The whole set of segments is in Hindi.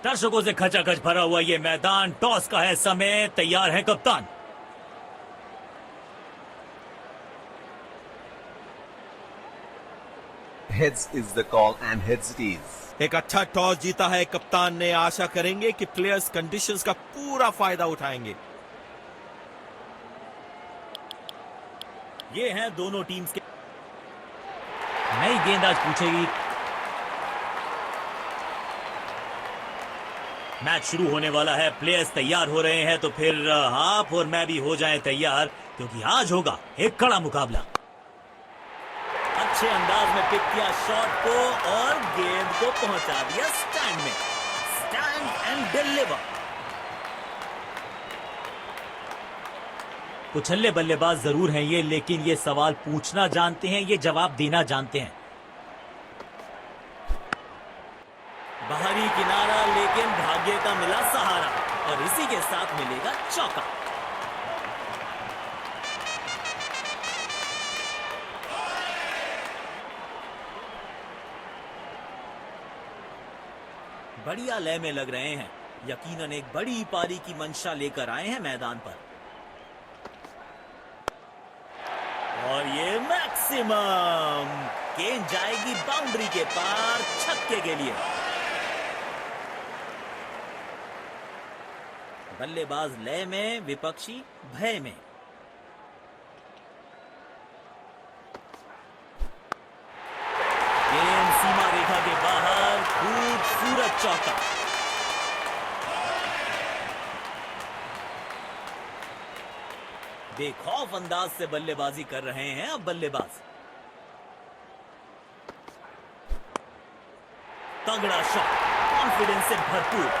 दर्शकों से खचाखच भरा हुआ ये मैदान, टॉस का है समय, तैयार है कप्तान। Heads is the call and heads it is. एक अच्छा टॉस जीता है कप्तान ने। आशा करेंगे कि प्लेयर्स कंडीशंस का पूरा फायदा उठाएंगे। ये हैं दोनों टीम्स के। नई गेंद आज पूछेगी। मैच शुरू होने वाला है, प्लेयर्स तैयार हो रहे हैं, तो फिर आप और मैं भी हो जाएं तैयार, क्योंकि आज होगा एक कड़ा मुकाबला। अच्छे अंदाज में पिक किया शॉट को और गेंद को पहुंचा दिया स्टैंड में। Stand and deliver. कुछल्ले बल्लेबाज जरूर हैं ये, लेकिन ये सवाल पूछना जानते हैं, ये जवाब देना जानते हैं। बाहरी किनारा, लेकिन भाग्य का मिला सहारा और इसी के साथ मिलेगा चौका। बढ़िया लय में लग रहे हैं, यकीनन एक बड़ी पारी की मंशा लेकर आए हैं मैदान पर। और ये मैक्सिमम गेंद जाएगी बाउंड्री के पार, छक्के के लिए। बल्लेबाज लय में, विपक्षी भय में। गेंद सीमा रेखा के बाहर, खूबसूरत चौका। बेखौफ अंदाज से बल्लेबाजी कर रहे हैं अब बल्लेबाज। तगड़ा शॉट, कॉन्फिडेंस से भरपूर।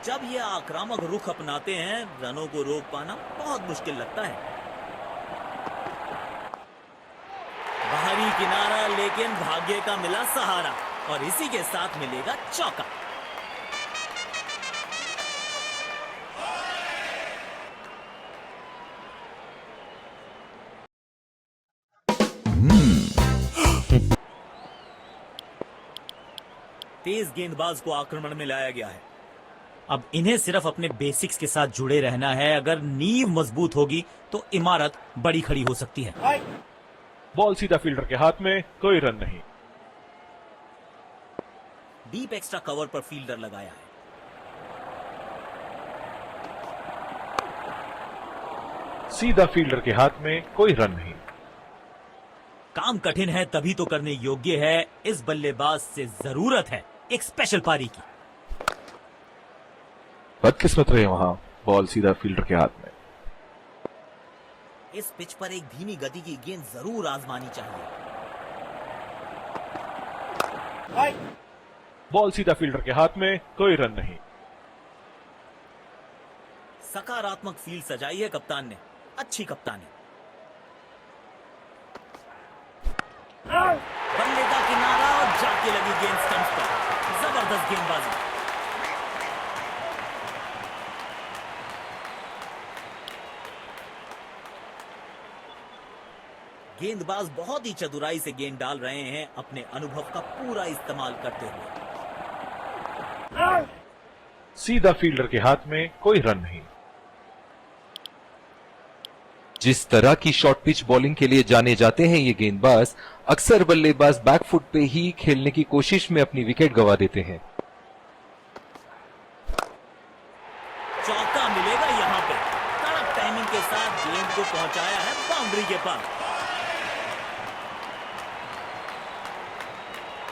जब ये आक्रामक रुख अपनाते हैं, रनों को रोक पाना बहुत मुश्किल लगता है। बाहरी किनारा, लेकिन भाग्य का मिला सहारा और इसी के साथ मिलेगा चौका। तेज गेंदबाज को आक्रमण में लाया गया है। अब इन्हें सिर्फ अपने बेसिक्स के साथ जुड़े रहना है। अगर नींव मजबूत होगी तो इमारत बड़ी खड़ी हो सकती है। बॉल सीधा फील्डर के हाथ में, कोई रन नहीं। डीप एक्स्ट्रा कवर पर फील्डर लगाया है। सीधा फील्डर के हाथ में, कोई रन नहीं। काम कठिन है तभी तो करने योग्य है। इस बल्लेबाज से जरूरत है एक स्पेशल पारी की। बदकिस्मत रहे वहां, बॉल सीधा फील्डर के हाथ में। इस पिच पर एक धीमी गति की गेंद जरूर आजमानी चाहिए। बॉल सीधा फील्डर के हाथ में, कोई रन नहीं। सकारात्मक फील्ड सजाई है कप्तान ने, अच्छी कप्तान है। बल्ले का किनारा और जाके लगी गेंद स्टंप्स पर। जबरदस्त गेंदबाजी। गेंदबाज बहुत ही चतुराई से गेंद डाल रहे हैं, अपने अनुभव का पूरा इस्तेमाल करते हुए। सीधा फील्डर के हाथ में, कोई रन नहीं। जिस तरह की शॉर्ट पिच बॉलिंग के लिए जाने जाते हैं ये गेंदबाज, अक्सर बल्लेबाज बैकफुट पे ही खेलने की कोशिश में अपनी विकेट गंवा देते हैं। चौका मिलेगा यहां पे। कड़क टाइमिंग के साथ गेंद को पहुंचाया है बाउंड्री के पास।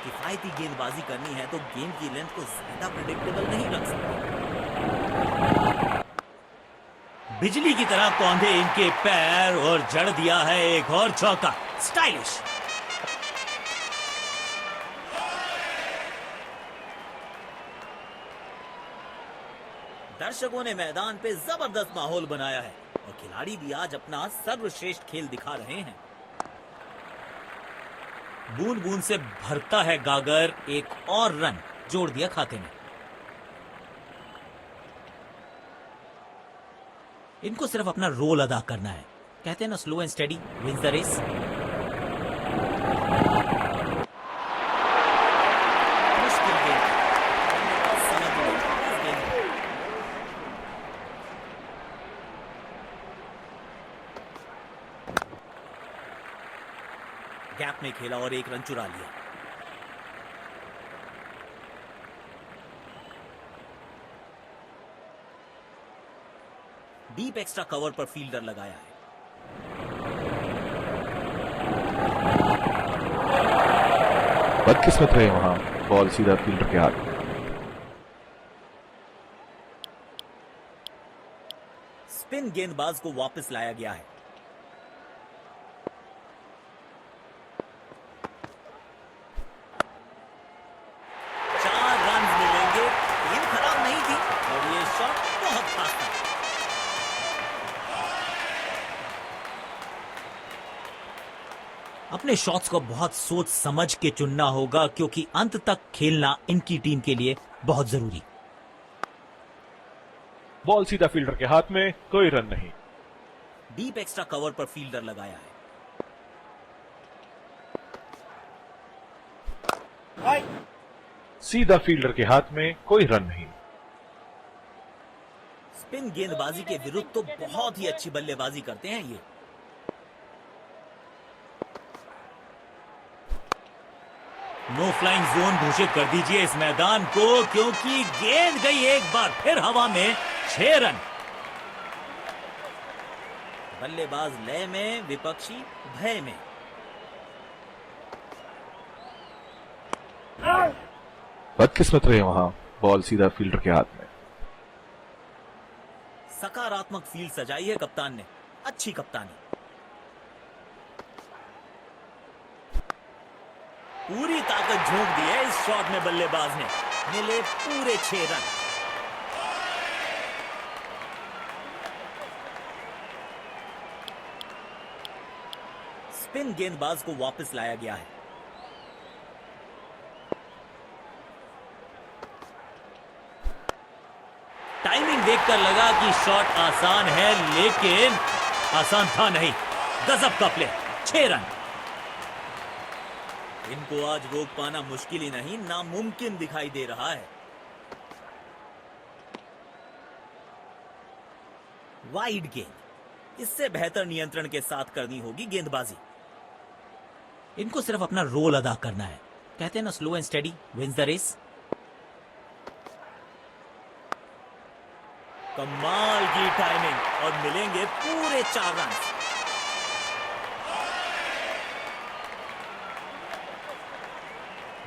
किफायती गेंदबाजी करनी है तो गेंद की लेंथ को ज्यादा प्रेडिक्टेबल नहीं रख सकते। बिजली की तरह कौंधे इनके पैर और जड़ दिया है एक और चौका। स्टाइलिश। दर्शकों ने मैदान पे जबरदस्त माहौल बनाया है और खिलाड़ी भी आज अपना सर्वश्रेष्ठ खेल दिखा रहे हैं। बूंद बूंद से भरता है गागर, एक और रन जोड़ दिया खाते में। इनको सिर्फ अपना रोल अदा करना है। कहते हैं ना, slow and steady wins the race. मुश्किल गेंद। समझ लो, इस गेंद को। गैप में खेला और एक रन चुरा लिया। डीप एक्स्ट्रा कवर पर फील्डर लगाया है। बदकिस्मत रहे वहां, बॉल सीधा फील्डर के हाथ में। स्पिन गेंदबाज को वापस लाया गया है। चार रन मिलेंगे। गेंद खराब नहीं थी और ये शॉट बहुत खास था। अपने शॉट्स को बहुत सोच समझ के चुनना होगा, क्योंकि अंत तक खेलना इनकी टीम के लिए बहुत जरूरी। बॉल सीधा फील्डर के हाथ में, कोई रन नहीं। डीप एक्स्ट्रा कवर पर फील्डर लगाया है। सीधा फील्डर के हाथ में, कोई रन नहीं। स्पिन गेंदबाजी के विरुद्ध तो बहुत ही अच्छी बल्लेबाजी करते हैं ये। नो फ्लाइंग जोन घोषित कर दीजिए इस मैदान को, क्योंकि गेंद गई एक बार फिर हवा में। 6 रन। बल्लेबाज लय में, विपक्षी भय में। बदकिस्मत रहे वहां, बॉल सीधा फील्डर के हाथ में। सकारात्मक फील्ड सजाई है कप्तान ने। अच्छी कप्तानी। पूरी ताकत झोंक दी है इस शॉट में बल्लेबाज ने। मिले पूरे 6 रन। स्पिन गेंदबाज को वापस लाया गया है। टाइमिंग देखकर लगा कि शॉट आसान है, लेकिन आसान था नहीं। गजब का प्ले। 6 रन। इनको आज रोक पाना मुश्किल ही नहीं, नामुमकिन दिखाई दे रहा है। वाइड गेंद। इससे बेहतर नियंत्रण के साथ करनी होगी गेंदबाजी। इनको सिर्फ अपना रोल अदा करना है। कहते हैं ना, slow and steady wins the race. कमाल की टाइमिंग और मिलेंगे पूरे 4 रन।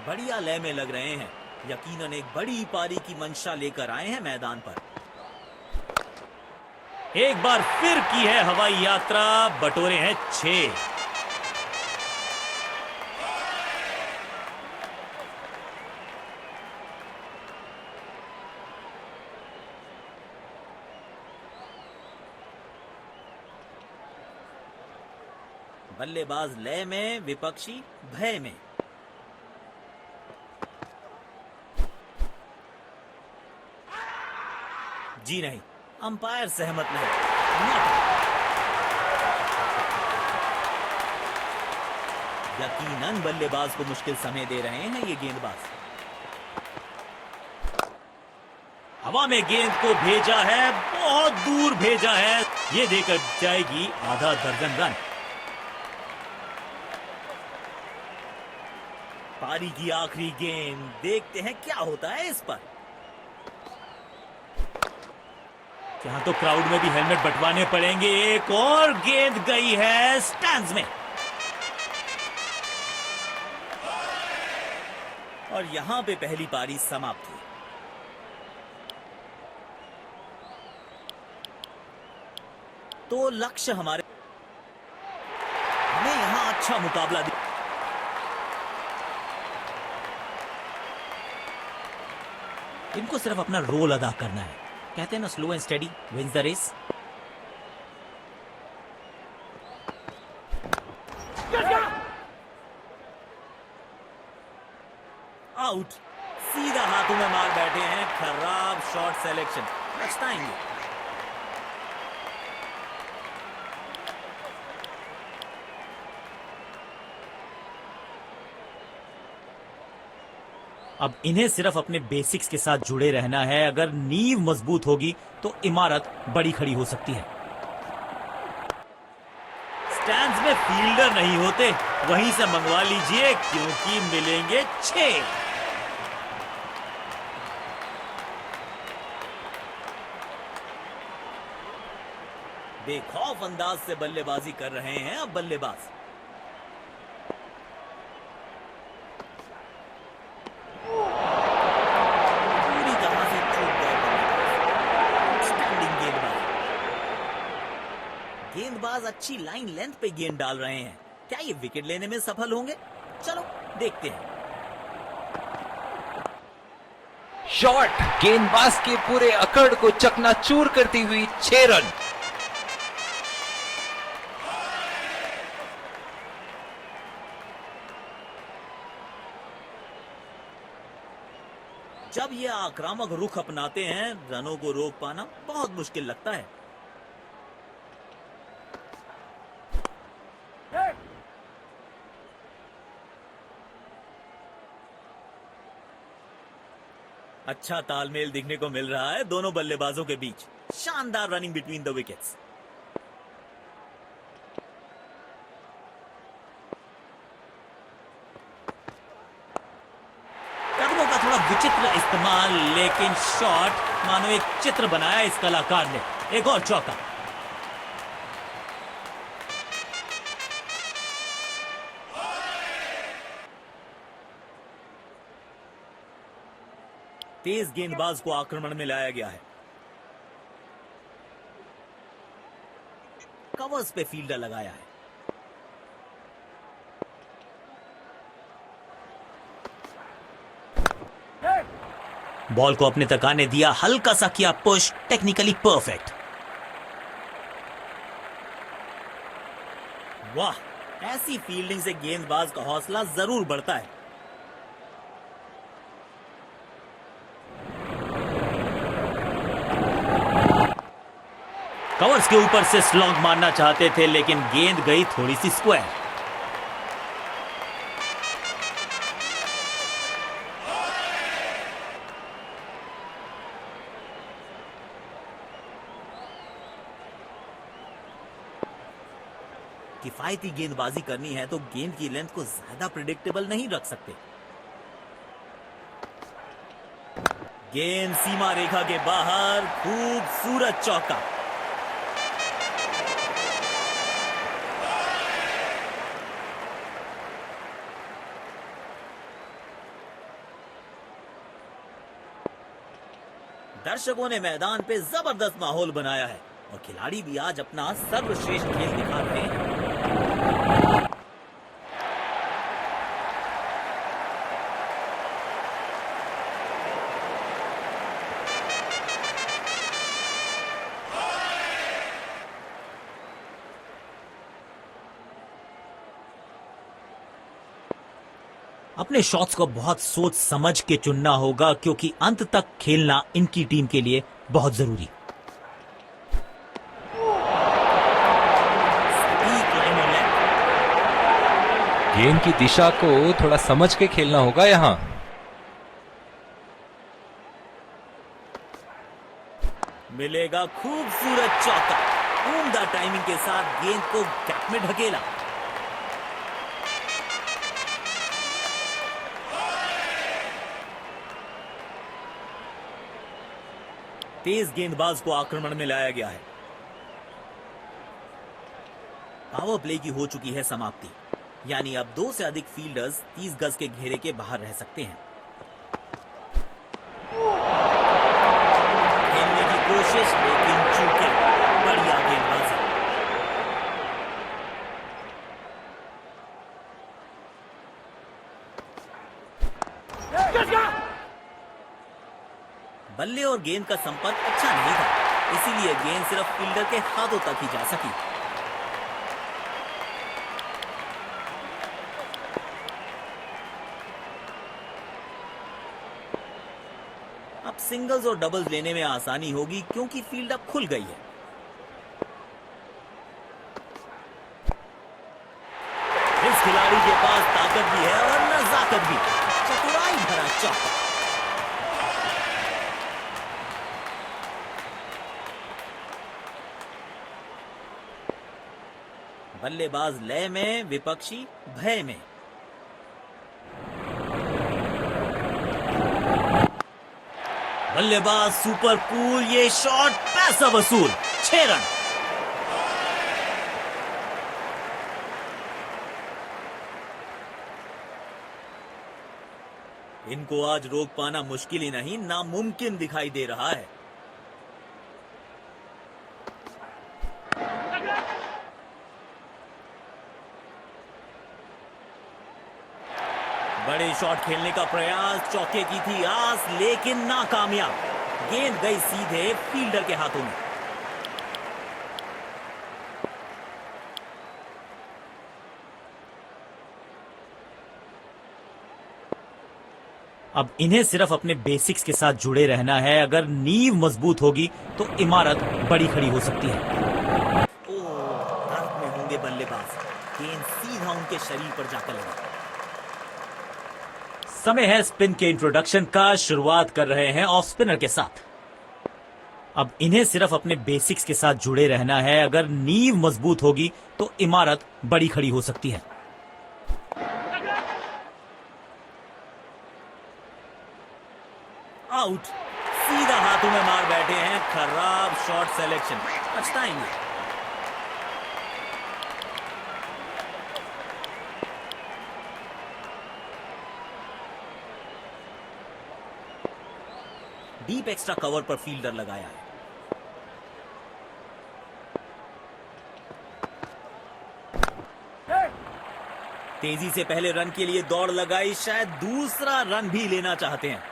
बढ़िया लय में लग रहे हैं। यकीनन एक बड़ी पारी की मंशा लेकर आए हैं मैदान पर। एक बार फिर की है हवाई यात्रा। बटोरे हैं 6। बल्लेबाज लय में, विपक्षी भय में। जी नहीं, अंपायर सहमत नहीं। यकीनन बल्लेबाज को मुश्किल समय दे रहे हैं ये गेंदबाज। हवा में गेंद को भेजा है, बहुत दूर भेजा है। ये देकर जाएगी आधा दर्जन रन। पारी की आखिरी गेंद। देखते हैं क्या होता है इस पर। यहां तो क्राउड में भी हेलमेट बंटवाने पड़ेंगे। एक और गेंद गई है स्टैंड्स में। और यहां पे पहली पारी समाप्त हुई। तो लक्ष्य हमें यहां अच्छा मुकाबला दिया। इनको सिर्फ अपना रोल अदा करना है। कहते हैं ना, slow and steady wins the race. Out. सीधा हाथों में मार बैठे हैं। खराब शॉट सिलेक्शन। पछताएंगे। अब इन्हें सिर्फ अपने बेसिक्स के साथ जुड़े रहना है। अगर नींव मजबूत होगी तो इमारत बड़ी खड़ी हो सकती है। स्टैंड्स में फील्डर नहीं होते, वहीं से मंगवा लीजिए क्योंकि मिलेंगे 6। बेखौफ अंदाज से बल्लेबाजी कर रहे हैं अब बल्लेबाज। पूरी तरह से चूक गए बल्लेबाज। स्टैंडिंग गेंदबाज। गेंदबाज अच्छी लाइन लेंथ पे गेंद डाल रहे हैं। क्या ये विकेट लेने में सफल होंगे? चलो देखते हैं। शॉट गेंदबाज के पूरे अकड़ को चकनाचूर करती हुई 6 रन। जब ये आक्रामक रुख अपनाते हैं, रनों को रोक पाना बहुत मुश्किल लगता है। अच्छा तालमेल दिखने को मिल रहा है दोनों बल्लेबाजों के बीच। शानदार रनिंग बिटवीन द विकेट्स। कदमों का थोड़ा विचित्र इस्तेमाल, लेकिन शॉट मानो एक चित्र बनाया इस कलाकार ने। एक और चौका। तेज गेंदबाज को आक्रमण में लाया गया है। कवर्स पे फील्डर लगाया है। बॉल को अपने तक आने दिया, हल्का सा किया पुश, टेक्निकली परफेक्ट। वाह, ऐसी फील्डिंग से गेंदबाज का हौसला जरूर बढ़ता है। कवर्स के ऊपर से स्लॉग मारना चाहते थे, लेकिन गेंद गई थोड़ी सी स्क्वायर। किफायती गेंदबाजी करनी है तो गेंद की लेंथ को ज्यादा प्रिडिक्टेबल नहीं रख सकते। गेंद सीमा रेखा के बाहर, खूबसूरत चौका। दर्शकों ने मैदान पे जबरदस्त माहौल बनाया है और खिलाड़ी भी आज अपना सर्वश्रेष्ठ खेल दिखा रहे हैं। अपने शॉट्स को बहुत सोच समझ के चुनना होगा, क्योंकि अंत तक खेलना इनकी टीम के लिए बहुत जरूरी। गेंद की दिशा को थोड़ा समझ के खेलना होगा यहां। मिलेगा खूबसूरत चौका। उम्दा टाइमिंग के साथ गेंद को गैप में ढकेला। तेज गेंदबाज को आक्रमण में लाया गया है। पावर प्ले की हो चुकी है समाप्ति, यानी अब 2 से अधिक फील्डर्स 30 गज के घेरे के बाहर रह सकते हैं। खेलने की कोशिश, लेकिन चूके। बढ़िया गेंदबाजी। बल्ले और गेंद का संपर्क अच्छा नहीं था, इसीलिए गेंद सिर्फ फील्डर के हाथों तक ही जा सकी। अब सिंगल्स और डबल्स लेने में आसानी होगी, क्योंकि फील्ड अब खुल गई है। इस खिलाड़ी के पास ताकत भी है और नजाकत भी। चतुराई भरा चौका। बल्लेबाज लय में, विपक्षी भय में। बल्लेबाज सुपर कूल, ये शॉट पैसा वसूल, 6 रन। इनको आज रोक पाना मुश्किल ही नहीं, नामुमकिन दिखाई दे रहा है। बड़े शॉट खेलने का प्रयास, चौके की थी आस, लेकिन नाकामयाब। गेंद गई सीधे फील्डर के हाथों में। अब इन्हें सिर्फ अपने बेसिक्स के साथ जुड़े रहना है। अगर नींव मजबूत होगी तो इमारत बड़ी खड़ी हो सकती है। दर्द में होंगे बल्लेबाज, गेंद सीधा उनके शरीर पर जाकर लगा। समय है स्पिन के इंट्रोडक्शन का। शुरुआत कर रहे हैं ऑफ स्पिनर के साथ। अब इन्हें सिर्फ अपने बेसिक्स के साथ जुड़े रहना है। अगर नींव मजबूत होगी तो इमारत बड़ी खड़ी हो सकती है। आउट, सीधा हाथों में मार बैठे हैं। खराब शॉट सिलेक्शन, पछताएंगे। डीप एक्स्ट्रा कवर पर फील्डर लगाया है। तेजी से पहले रन के लिए दौड़ लगाई, शायद दूसरा रन भी लेना चाहते हैं।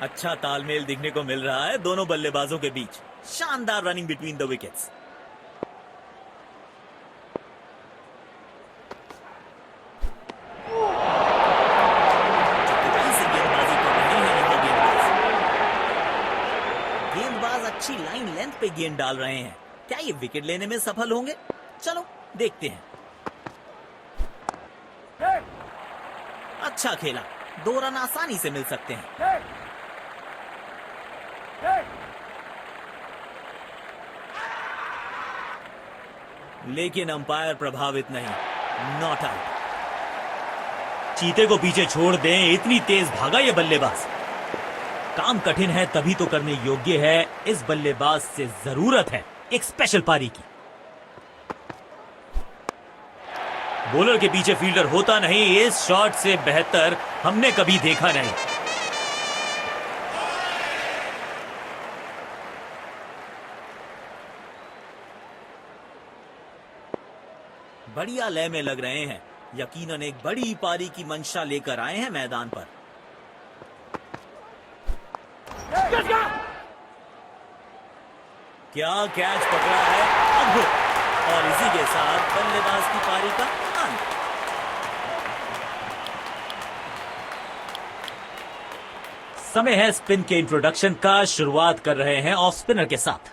अच्छा तालमेल दिखने को मिल रहा है दोनों बल्लेबाजों के बीच। शानदार रनिंग बिटवीन द विकेट्स। गेंदबाज अच्छी लाइन लेंथ पे गेंद डाल रहे हैं। क्या ये विकेट लेने में सफल होंगे? चलो देखते हैं। अच्छा खेला, 2 रन आसानी से मिल सकते हैं। लेकिन अंपायर प्रभावित नहीं, नॉट आउट। चीते को पीछे छोड़ दें, इतनी तेज भागा ये बल्लेबाज। काम कठिन है तभी तो करने योग्य है। इस बल्लेबाज से जरूरत है एक स्पेशल पारी की। बॉलर के पीछे फील्डर होता नहीं, इस शॉट से बेहतर हमने कभी देखा नहीं। बढ़िया लय में लग रहे हैं। यकीनन एक बड़ी पारी की मंशा लेकर आए हैं मैदान पर। क्या कैच पकड़ा है, अद्भुत। और इसी के साथ बल्लेबाज की पारी का अंत। समय है स्पिन के इंट्रोडक्शन का। शुरुआत कर रहे हैं ऑफ स्पिनर के साथ।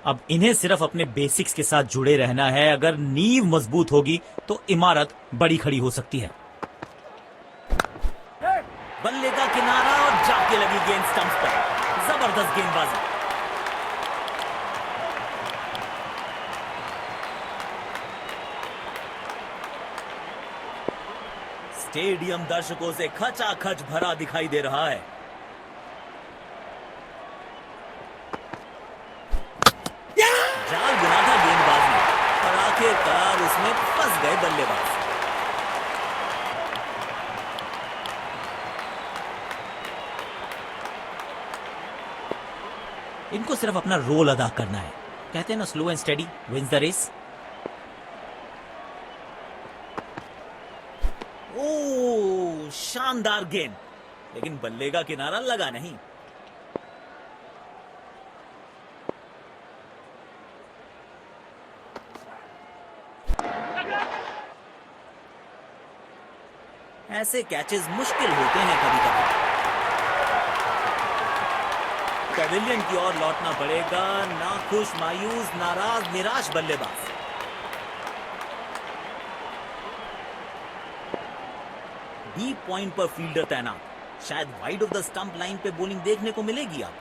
अब इन्हें सिर्फ अपने बेसिक्स के साथ जुड़े रहना है। अगर नींव मजबूत होगी तो इमारत बड़ी खड़ी हो सकती है। बल्ले का किनारा और जाके लगी गेंद स्टंप्स पर। जबरदस्त गेंदबाजी। स्टेडियम दर्शकों से खचाखच भरा दिखाई दे रहा है। जाल बुना था गेंदबाज ने, पर आखिरकार उसमें फंस गए बल्लेबाज। इनको सिर्फ अपना रोल अदा करना है। कहते हैं ना, slow and steady wins the race. ओ, शानदार गेंद, लेकिन बल्ले का किनारा लगा नहीं। ऐसे कैचेस मुश्किल होते हैं कभी कभी। पैविलियन की ओर लौटना पड़ेगा। नाखुश, मायूस, नाराज, निराश बल्लेबाज। डीप पॉइंट पर फील्डर तैनात। शायद wide of the stump line पे बॉलिंग देखने को मिलेगी अब।